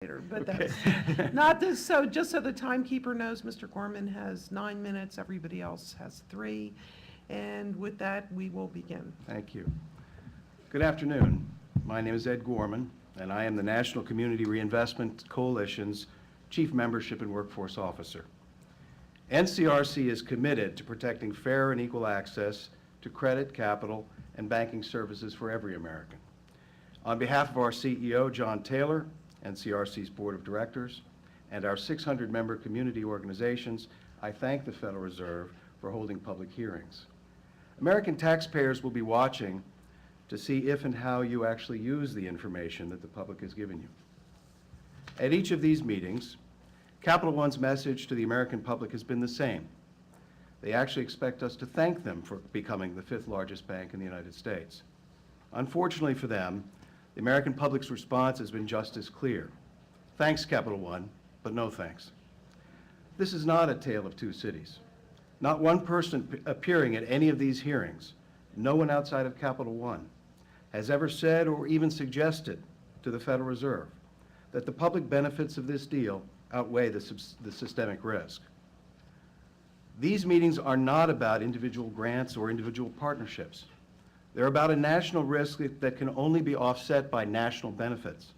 But that's not this. So just so the timekeeper knows, Mr. Gorman has 9 minutes, everybody else has 3. And with that, we will begin. Thank you. Good afternoon. My name is Ed Gorman, and I am the National Community Reinvestment Coalition's Chief Membership and Workforce Officer. NCRC is committed to protecting fair and equal access to credit, capital, and banking services for every American. On behalf of our CEO, John Taylor, NCRC's Board of Directors, and our 600-member community organizations, I thank the Federal Reserve for holding public hearings. American taxpayers will be watching to see if and how you actually use the information that the public has given you. At each of these meetings, Capital One's message to the American public has been the same. They actually expect us to thank them for becoming the 5th largest bank in the United States. Unfortunately for them, the American public's response has been just as clear. Thanks, Capital One, but no thanks. This is not a tale of two cities. Not one person appearing at any of these hearings, no one outside of Capital One, has ever said or even suggested to the Federal Reserve that the public benefits of this deal outweigh the systemic risk. These meetings are not about individual grants or individual partnerships. They're about a national risk that can only be offset by national benefits.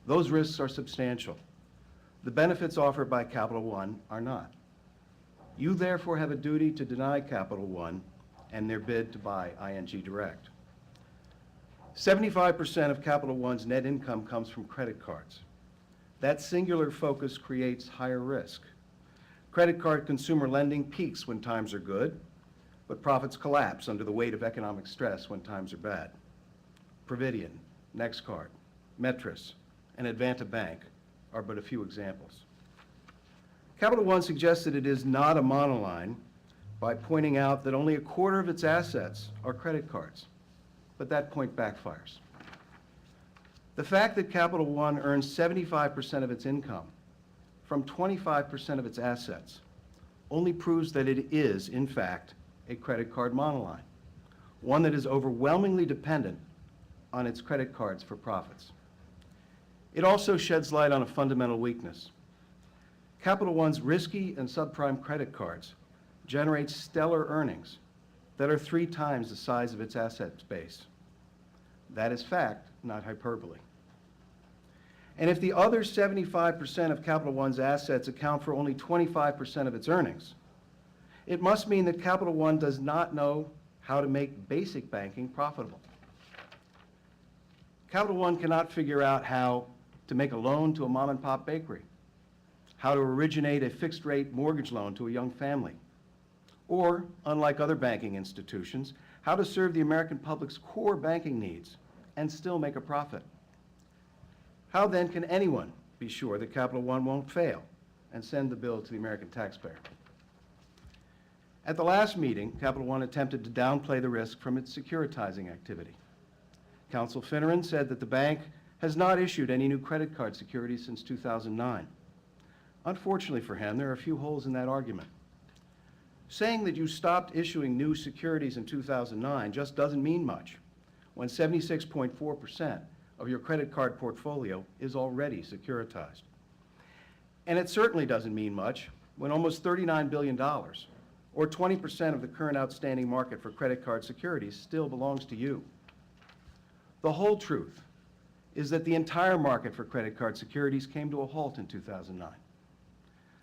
Those risks are substantial. The benefits offered by Capital One are not. You therefore have a duty to deny Capital One and their bid to buy ING Direct. 75% of Capital One's net income comes from credit cards. That singular focus creates higher risk. Credit card consumer lending peaks when times are good, but profits collapse under the weight of economic stress when times are bad. Providian, NextCard, Metris, and Advanta Bank are but a few examples. Capital One suggests that it is not a monoline by pointing out that only a quarter of its assets are credit cards, but that point backfires. The fact that Capital One earns 75% of its income from 25% of its assets only proves that it is, in fact, a credit card monoline, one that is overwhelmingly dependent on its credit cards for profits. It also sheds light on a fundamental weakness. Capital One's risky and subprime credit cards generate stellar earnings that are 3 times the size of its asset base. That is fact, not hyperbole. And if the other 75% of Capital One's assets account for only 25% of its earnings, it must mean that Capital One does not know how to make basic banking profitable. Capital One cannot figure out how to make a loan to a mom-and-pop bakery, how to originate a fixed-rate mortgage loan to a young family, or, unlike other banking institutions, how to serve the American public's core banking needs and still make a profit. How then can anyone be sure that Capital One won't fail and send the bill to the American taxpayer? At the last meeting, Capital One attempted to downplay the risk from its securitizing activity. Counsel Finneran said that the bank has not issued any new credit card securities since 2009. Unfortunately for him, there are a few holes in that argument. Saying that you stopped issuing new securities in 2009 just doesn't mean much when 76.4% of your credit card portfolio is already securitized. And it certainly doesn't mean much when almost $39 billion, or 20% of the current outstanding market for credit card securities, still belongs to you. The whole truth is that the entire market for credit card securities came to a halt in 2009.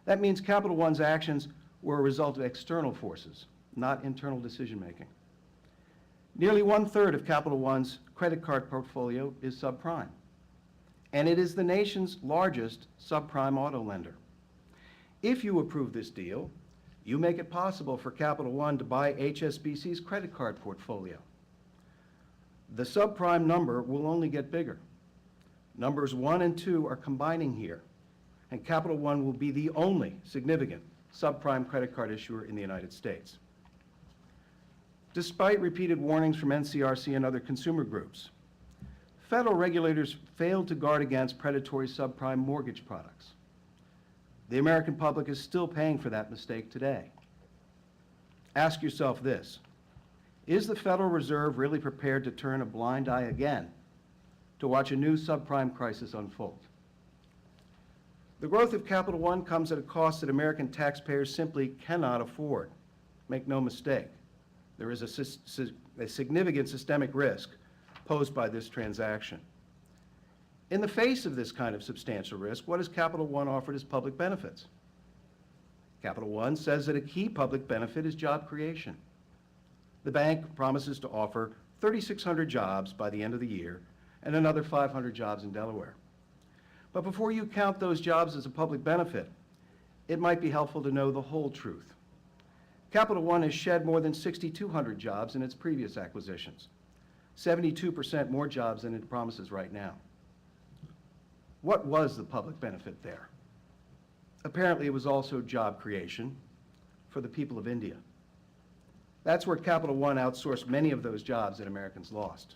That means Capital One's actions were a result of external forces, not internal decision-making. Nearly 1/3 of Capital One's credit card portfolio is subprime, and it is the nation's largest subprime auto lender. If you approve this deal, you make it possible for Capital One to buy HSBC's credit card portfolio. The subprime number will only get bigger. Numbers 1 and 2 are combining here, and Capital One will be the only significant subprime credit card issuer in the United States. Despite repeated warnings from NCRC and other consumer groups, federal regulators failed to guard against predatory subprime mortgage products. The American public is still paying for that mistake today. Ask yourself this: is the Federal Reserve really prepared to turn a blind eye again to watch a new subprime crisis unfold? The growth of Capital One comes at a cost that American taxpayers simply cannot afford. Make no mistake, there is a significant systemic risk posed by this transaction. In the face of this kind of substantial risk, what has Capital One offered as public benefits? Capital One says that a key public benefit is job creation. The bank promises to offer 3,600 jobs by the end of the year and another 500 jobs in Delaware. But before you count those jobs as a public benefit, it might be helpful to know the whole truth. Capital One has shed more than 6,200 jobs in its previous acquisitions, 72% more jobs than it promises right now. What was the public benefit there? Apparently, it was also job creation for the people of India. That's where Capital One outsourced many of those jobs that Americans lost.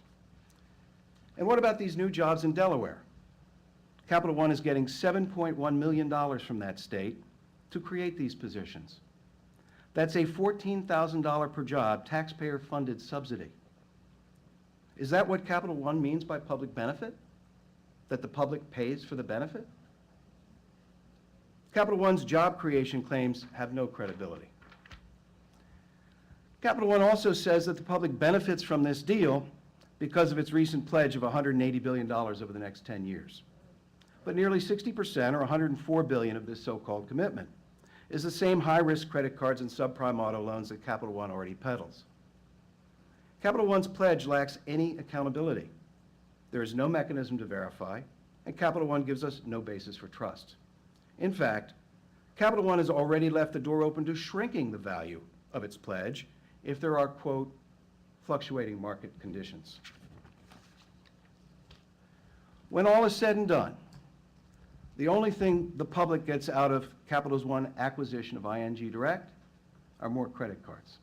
And what about these new jobs in Delaware? Capital One is getting $7.1 million from that state to create these positions. That's a $14,000 per job taxpayer-funded subsidy. Is that what Capital One means by public benefit? That the public pays for the benefit? Capital One's job creation claims have no credibility. Capital One also says that the public benefits from this deal because of its recent pledge of $180 billion over the next 10 years. But nearly 60%, or $104 billion of this so-called commitment, is the same high-risk credit cards and subprime auto loans that Capital One already peddles. Capital One's pledge lacks any accountability. There is no mechanism to verify, and Capital One gives us no basis for trust. In fact, Capital One has already left the door open to shrinking the value of its pledge if there are, quote, fluctuating market conditions. When all is said and done, the only thing the public gets out of Capital One acquisition of ING Direct are more credit cards.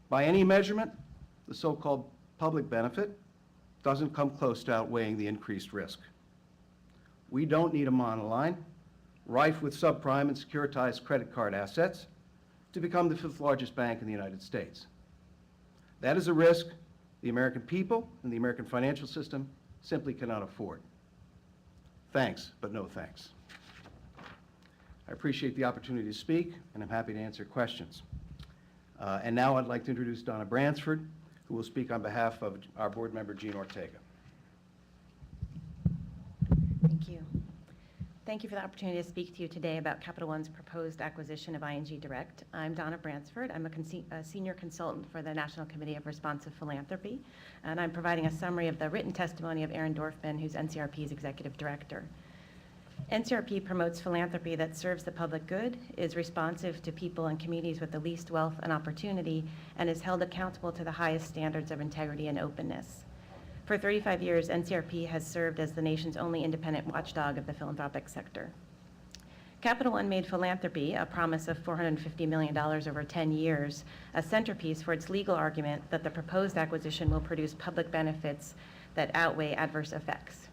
By any measurement, the so-called public benefit doesn't come close to outweighing the increased risk. We don't need a monoline, rife with subprime and securitized credit card assets, to become the 5th largest bank in the United States. That is a risk the American people and the American financial system simply cannot afford. Thanks, but no thanks. I appreciate the opportunity to speak, and I'm happy to answer questions. And now I'd like to introduce Donna Bransford, who will speak on behalf of our board member, Jean Ortega. Thank you. Thank you for the opportunity to speak to you today about Capital One's proposed acquisition of ING Direct. I'm Donna Bransford. I'm a senior consultant for the National Committee of Responsive Philanthropy, and I'm providing a summary of the written testimony of Aaron Dorfman, who's NCRP's executive director. NCRP promotes philanthropy that serves the public good, is responsive to people and communities with the least wealth and opportunity, and is held accountable to the highest standards of integrity and openness. For 35 years, NCRP has served as the nation's only independent watchdog of the philanthropic sector. Capital One made philanthropy, a promise of $450 million over 10 years, a centerpiece for its legal argument that the proposed acquisition will produce public benefits that outweigh adverse effects.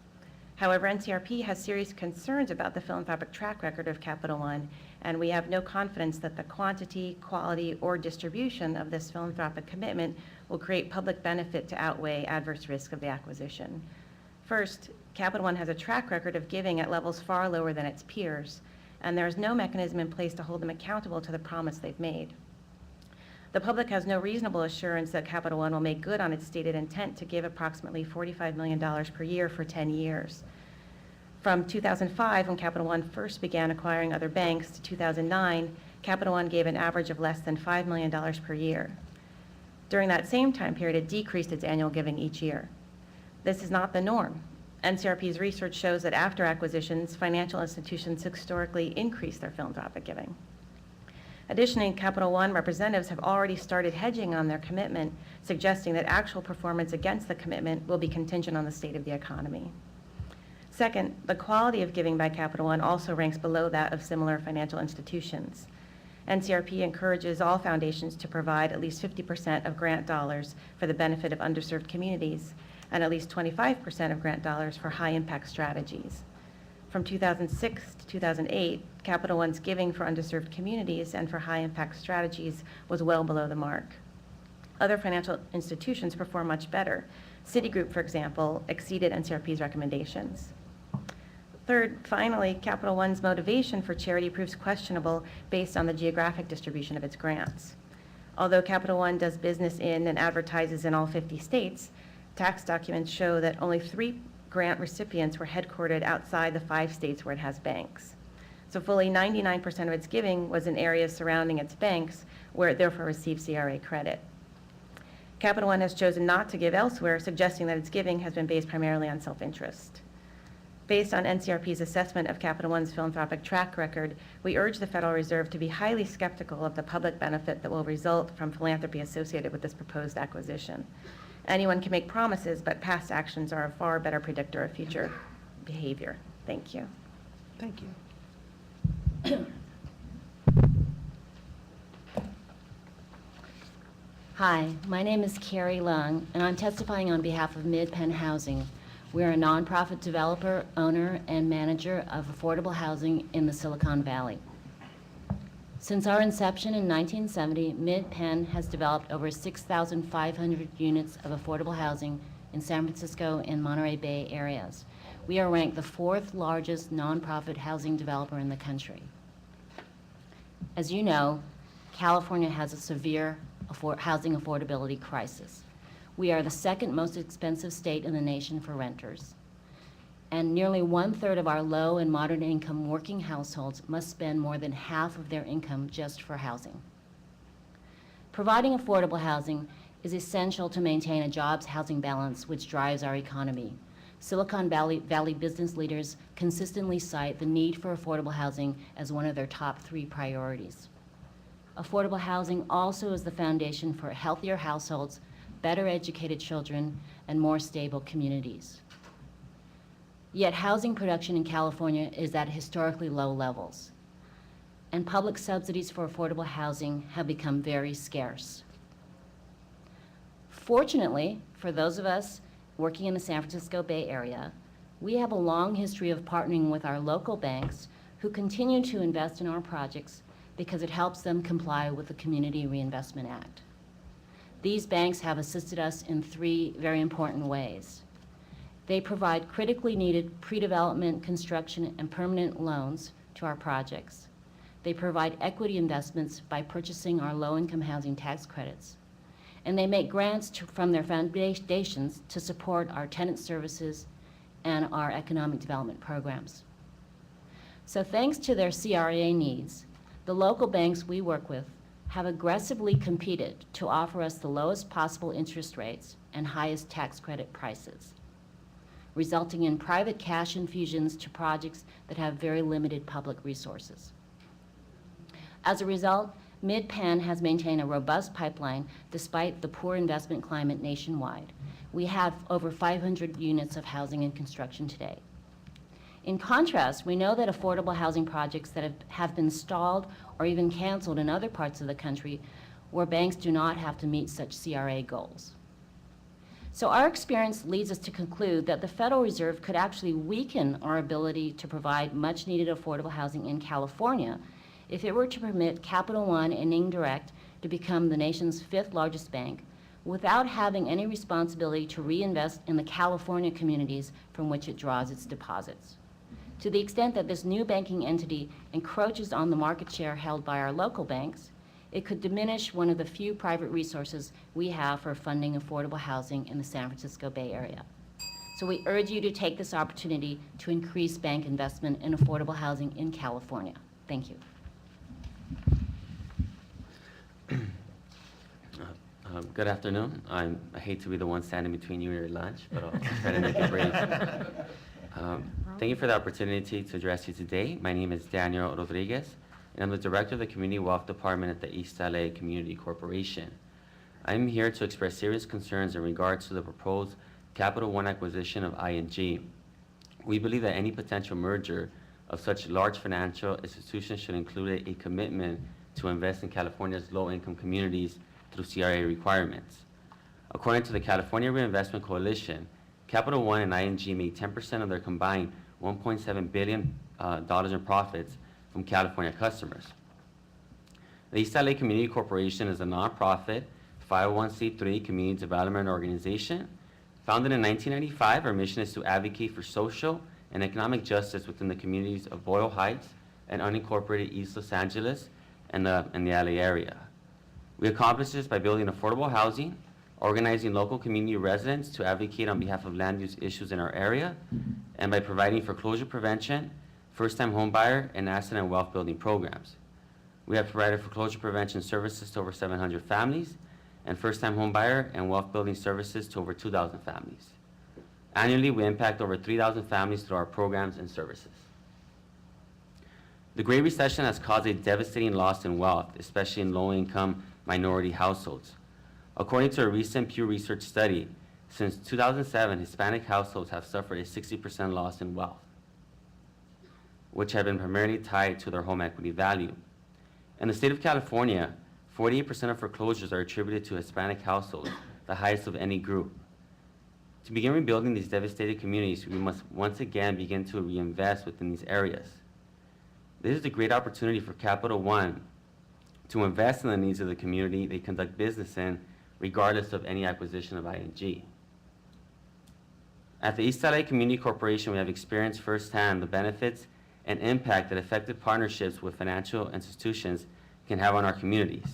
However, NCRP has serious concerns about the philanthropic track record of Capital One, and we have no confidence that the quantity, quality, or distribution of this philanthropic commitment will create public benefit to outweigh adverse risk of the acquisition. First, Capital One has a track record of giving at levels far lower than its peers, and there is no mechanism in place to hold them accountable to the promise they've made. The public has no reasonable assurance that Capital One will make good on its stated intent to give approximately $45 million per year for 10 years. From 2005, when Capital One first began acquiring other banks, to 2009, Capital One gave an average of less than $5 million per year. During that same time period, it decreased its annual giving each year. This is not the norm. NCRP's research shows that after acquisitions, financial institutions historically increase their philanthropic giving. Additionally, Capital One representatives have already started hedging on their commitment, suggesting that actual performance against the commitment will be contingent on the state of the economy. Second, the quality of giving by Capital One also ranks below that of similar financial institutions. NCRP encourages all foundations to provide at least 50% of grant dollars for the benefit of underserved communities, and at least 25% of grant dollars for high-impact strategies. From 2006 to 2008, Capital One's giving for underserved communities and for high-impact strategies was well below the mark. Other financial institutions perform much better. Citigroup, for example, exceeded NCRP's recommendations. Third, finally, Capital One's motivation for charity proves questionable based on the geographic distribution of its grants. Although Capital One does business in and advertises in all 50 states, tax documents show that only 3 grant recipients were headquartered outside the 5 states where it has banks. So fully 99% of its giving was in areas surrounding its banks, where it therefore received CRA credit. Capital One has chosen not to give elsewhere, suggesting that its giving has been based primarily on self-interest. Based on NCRP's assessment of Capital One's philanthropic track record, we urge the Federal Reserve to be highly skeptical of the public benefit that will result from philanthropy associated with this proposed acquisition. Anyone can make promises, but past actions are a far better predictor of future behavior. Thank you. Thank you. Hi, my name is Carrie Lung, and I'm testifying on behalf of Mid-Penn Housing. We're a nonprofit developer, owner, and manager of affordable housing in the Silicon Valley. Since our inception in 1970, Mid-Penn has developed over 6,500 units of affordable housing in San Francisco and Monterey Bay areas. We are ranked the 4th largest nonprofit housing developer in the country. As you know, California has a severe housing affordability crisis. We are the 2nd most expensive state in the nation for renters, and nearly 1/3 of our low and moderate income working households must spend more than half of their income just for housing. Providing affordable housing is essential to maintain a jobs-housing balance which drives our economy. Silicon Valley business leaders consistently cite the need for affordable housing as one of their top 3 priorities. Affordable housing also is the foundation for healthier households, better educated children, and more stable communities. Yet housing production in California is at historically low levels, and public subsidies for affordable housing have become very scarce. Fortunately, for those of us working in the San Francisco Bay Area, we have a long history of partnering with our local banks who continue to invest in our projects because it helps them comply with the Community Reinvestment Act. These banks have assisted us in 3 very important ways. They provide critically needed pre-development, construction, and permanent loans to our projects. They provide equity investments by purchasing our low-income housing tax credits. And they make grants from their foundations to support our tenant services and our economic development programs. So thanks to their CRA needs, the local banks we work with have aggressively competed to offer us the lowest possible interest rates and highest tax credit prices, resulting in private cash infusions to projects that have very limited public resources. As a result, Mid-Penn has maintained a robust pipeline despite the poor investment climate nationwide. We have over 500 units of housing in construction today. In contrast, we know that affordable housing projects that have been stalled or even canceled in other parts of the country where banks do not have to meet such CRA goals. So our experience leads us to conclude that the Federal Reserve could actually weaken our ability to provide much-needed affordable housing in California if it were to permit Capital One and Indirect to become the nation's 5th largest bank without having any responsibility to reinvest in the California communities from which it draws its deposits. To the extent that this new banking entity encroaches on the market share held by our local banks, it could diminish one of the few private resources we have for funding affordable housing in the San Francisco Bay Area. So we urge you to take this opportunity to increase bank investment in affordable housing in California. Thank you. Good afternoon. I hate to be the one standing between you and your lunch, but I'll try to make it brief. Thank you for the opportunity to address you today. My name is Daniel Rodriguez, and I'm the Director of the Community Wealth Department at the East LA Community Corporation. I'm here to express serious concerns in regards to the proposed Capital One acquisition of ING. We believe that any potential merger of such large financial institutions should include a commitment to invest in California's low-income communities through CRA requirements. According to the California Reinvestment Coalition, Capital One and ING made 10% of their combined $1.7 billion in profits from California customers. The East LA Community Corporation is a nonprofit 501c3 community development organization. Founded in 1995, our mission is to advocate for social and economic justice within the communities of Boyle Heights and unincorporated East Los Angeles and the LA area. We accomplish this by building affordable housing, organizing local community residents to advocate on behalf of land use issues in our area, and by providing foreclosure prevention, first-time homebuyer, and asset and wealth building programs. We have provided foreclosure prevention services to over 700 families, and first-time homebuyer and wealth building services to over 2,000 families. Annually, we impact over 3,000 families through our programs and services. The Great Recession has caused a devastating loss in wealth, especially in low-income minority households. According to a recent Pew Research study, since 2007, Hispanic households have suffered a 60% loss in wealth, which have been primarily tied to their home equity value. In the state of California, 48% of foreclosures are attributed to Hispanic households, the highest of any group. To begin rebuilding these devastated communities, we must once again begin to reinvest within these areas. This is a great opportunity for Capital One to invest in the needs of the community they conduct business in, regardless of any acquisition of ING. At the East LA Community Corporation, we have experienced firsthand the benefits and impact that effective partnerships with financial institutions can have on our communities.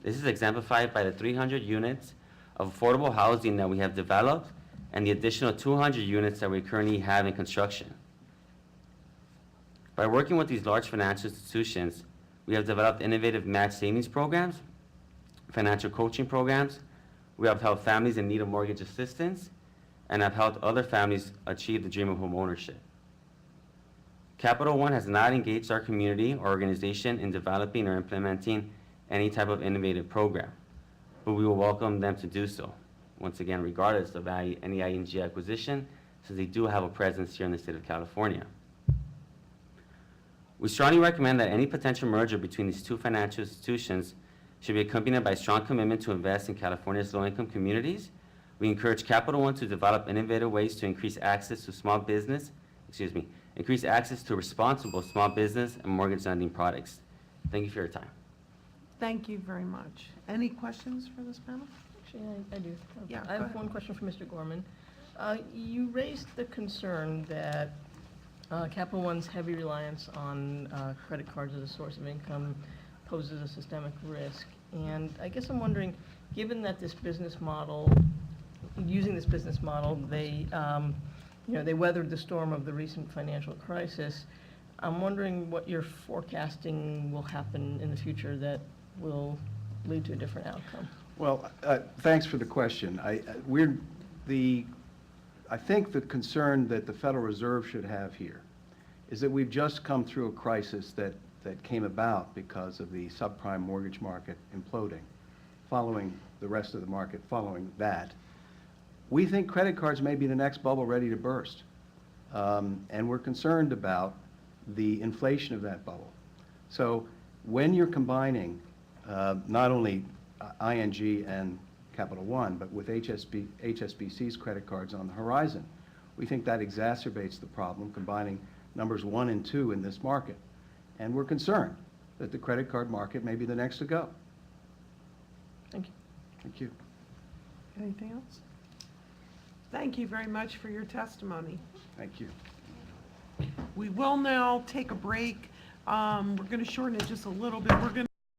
This is exemplified by the 300 units of affordable housing that we have developed and the additional 200 units that we currently have in construction. By working with these large financial institutions, we have developed innovative match savings programs, financial coaching programs. We have helped families in need of mortgage assistance and have helped other families achieve the dream of home ownership. Capital One has not engaged our community or organization in developing or implementing any type of innovative program, but we will welcome them to do so, once again, regardless of any ING acquisition, since they do have a presence here in the state of California. We strongly recommend that any potential merger between these two financial institutions should be accompanied by a strong commitment to invest in California's low-income communities. We encourage Capital One to develop innovative ways to increase access to increase access to responsible small business and mortgage lending products. Thank you for your time. Thank you very much. Any questions for this panel? Actually, I do. Yeah, I go have ahead. one question for Mr. Gorman. You raised the concern that Capital One's heavy reliance on credit cards as a source of income poses a systemic risk. And I guess I'm wondering, given that this business model, using this business model, they weathered the storm of the recent financial crisis. I'm wondering what you're forecasting will happen in the future that will lead to a different outcome. Well, thanks for the question. I think the concern that the Federal Reserve should have here is that we've just come through a crisis that came about because of the subprime mortgage market imploding, following the rest of the market following that. We think credit cards may be the next bubble ready to burst, and we're concerned about the inflation of that bubble. So when you're combining not only ING and Capital One, but with HSBC's credit cards on the horizon, we think that exacerbates the problem, combining numbers 1 and 2 in this market. And we're concerned that the credit card market may be the next to go. Thank you. Thank you. Anything else? Thank you very much for your testimony. Thank you. We will now take a break. We're going to shorten it just a little bit. We're going to